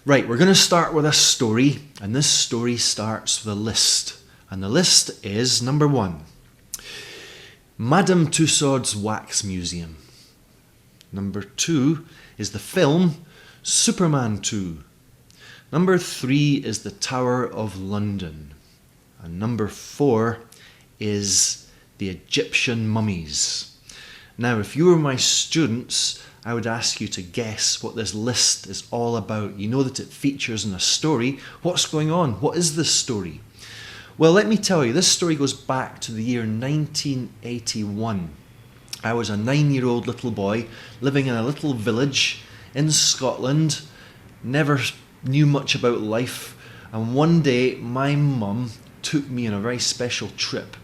Right, we're going to start with a story, and this story starts with a list. And the list is number 1, Madame Tussauds Wax Museum. Number 2 is the film Superman 2. Number 3 is the Tower of London. And number 4 is the Egyptian mummies. Now, if you were my students, I would ask you to guess what this list is all about. You know that it features in a story. What's going on? What is this story? Well, let me tell you, this story goes back to the year 1981. I was a 9-year-old little boy living in a little village in Scotland, never knew much about life, and one day my mum took me on a very special trip.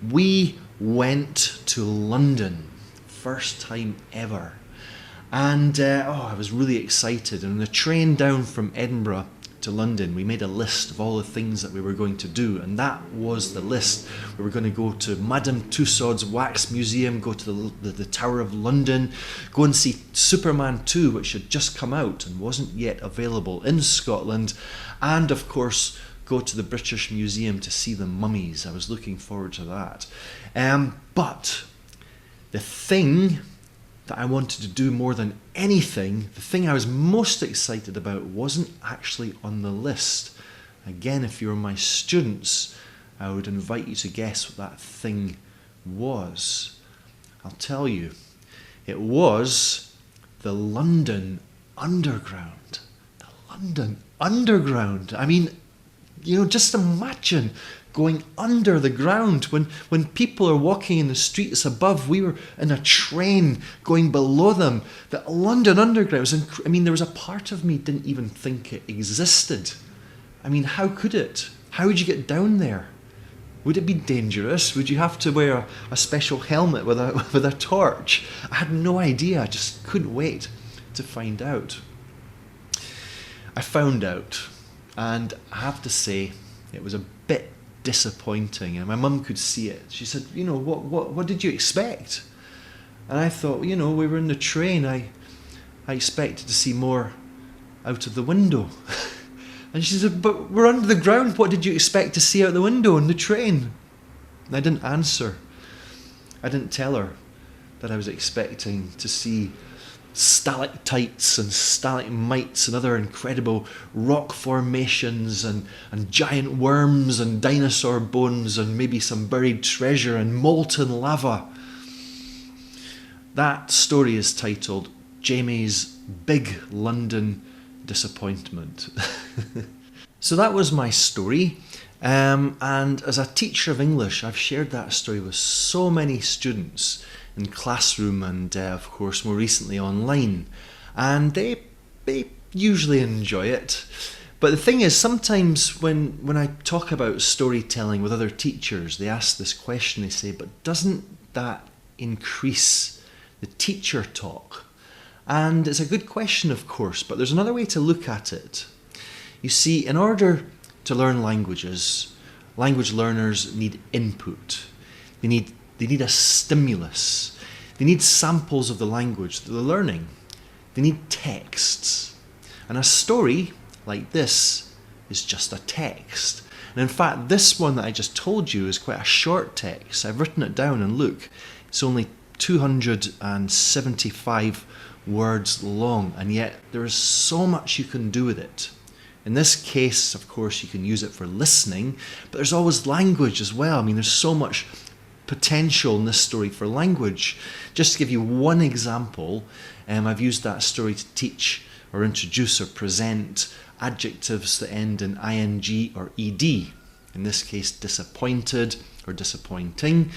We went to London, first time ever. And I was really excited. And on the train down from Edinburgh to London, we made a list of all the things that we were going to do, and that was the list. We were going to go to Madame Tussauds Wax Museum, go to the Tower of London, go and see Superman 2, which had just come out and wasn't yet available in Scotland, and of course go to the British Museum to see the mummies. I was looking forward to that. But the thing that I wanted to do more than anything, the thing I was most excited about, wasn't actually on the list. Again, if you were my students, I would invite you to guess what that thing was. I'll tell you. It was the London Underground. The London Underground. I mean, just imagine going under the ground. When people are walking in the streets above, we were in a train going below them. The London Underground was there was a part of me didn't even think it existed. I mean, how could it? How would you get down there? Would it be dangerous? Would you have to wear a special helmet with a torch? I had no idea. I just couldn't wait to find out. I found out, and I have to say, it was a bit disappointing, and my mum could see it. She said, what did you expect? And I thought, we were in the train. I expected to see more out of the window. And she said, but we're under the ground. What did you expect to see out the window in the train? And I didn't answer. I didn't tell her that I was expecting to see stalactites and stalagmites and other incredible rock formations and giant worms and dinosaur bones and maybe some buried treasure and molten lava. That story is titled Jamie's Big London Disappointment. So that was my story. And as a teacher of English, I've shared that story with so many students in classroom and of course more recently online, and they usually enjoy it. But the thing is, sometimes when I talk about storytelling with other teachers, they ask this question. They say, but doesn't that increase the teacher talk? And it's a good question, of course, but there's another way to look at it. You see, in order to learn languages, language learners need input. They need a stimulus. They need samples of the language that they're learning. They need texts. And a story like this is just a text. And in fact, this one that I just told you is quite a short text. I've written it down, and look, it's only 275 words long, and yet there is so much you can do with it. In this case, of course, you can use it for listening, but there's always language as well. I mean, there's so much potential in this story for language. Just to give you one example, I've used that story to teach or introduce or present adjectives that end in ing or ed. In this case, disappointed or disappointing.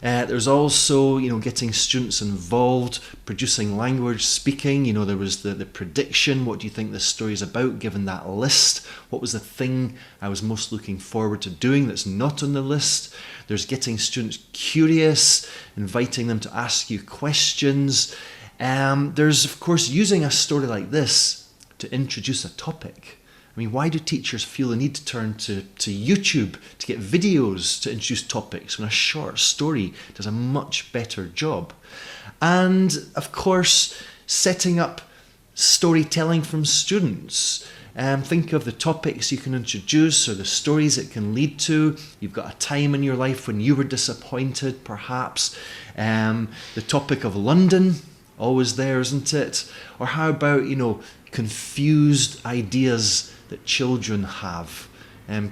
There's also, getting students involved, producing language, speaking. There was the prediction. What do you think this story is about, given that list? What was the thing I was most looking forward to doing that's not on the list? There's getting students curious, inviting them to ask you questions. There's, of course, using a story like this to introduce a topic. I mean, why do teachers feel the need to turn to YouTube to get videos to introduce topics when a short story does a much better job? And of course, setting up Storytelling from students. Think of the topics you can introduce or the stories it can lead to. You've got a time in your life when you were disappointed, perhaps. The topic of London, always there, isn't it? Or how about, confused ideas that children have.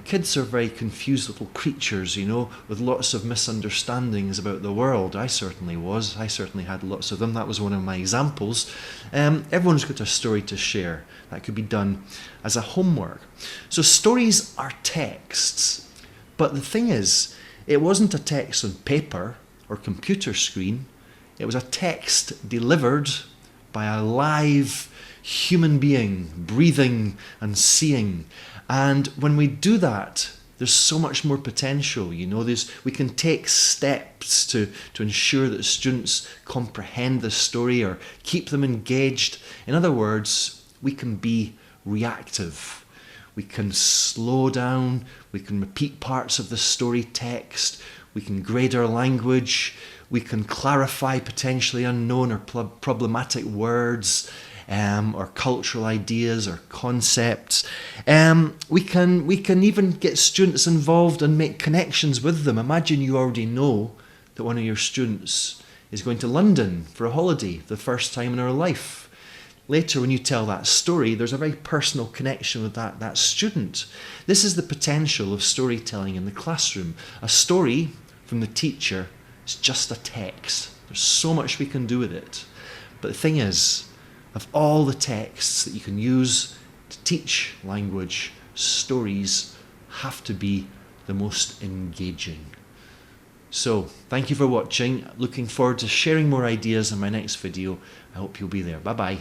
Kids are very confused little creatures, with lots of misunderstandings about the world. I certainly was. I certainly had lots of them. That was one of my examples. Everyone's got a story to share. That could be done as a homework. So stories are texts. But the thing is, it wasn't a text on paper or computer screen. It was a text delivered by a live human being, breathing and seeing. And when we do that, there's so much more potential. We can take steps to ensure that students comprehend the story or keep them engaged. In other words, we can be reactive. We can slow down. We can repeat parts of the story text. We can grade our language. We can clarify potentially unknown or problematic words. Or cultural ideas or concepts. We can even get students involved and make connections with them. Imagine you already know that one of your students is going to London for a holiday, the first time in her life. Later, when you tell that story, there's a very personal connection with that student. This is the potential of storytelling in the classroom. A story from the teacher is just a text. There's so much we can do with it. But the thing is, of all the texts that you can use to teach language, stories have to be the most engaging. So, thank you for watching. Looking forward to sharing more ideas in my next video. I hope you'll be there. Bye-bye.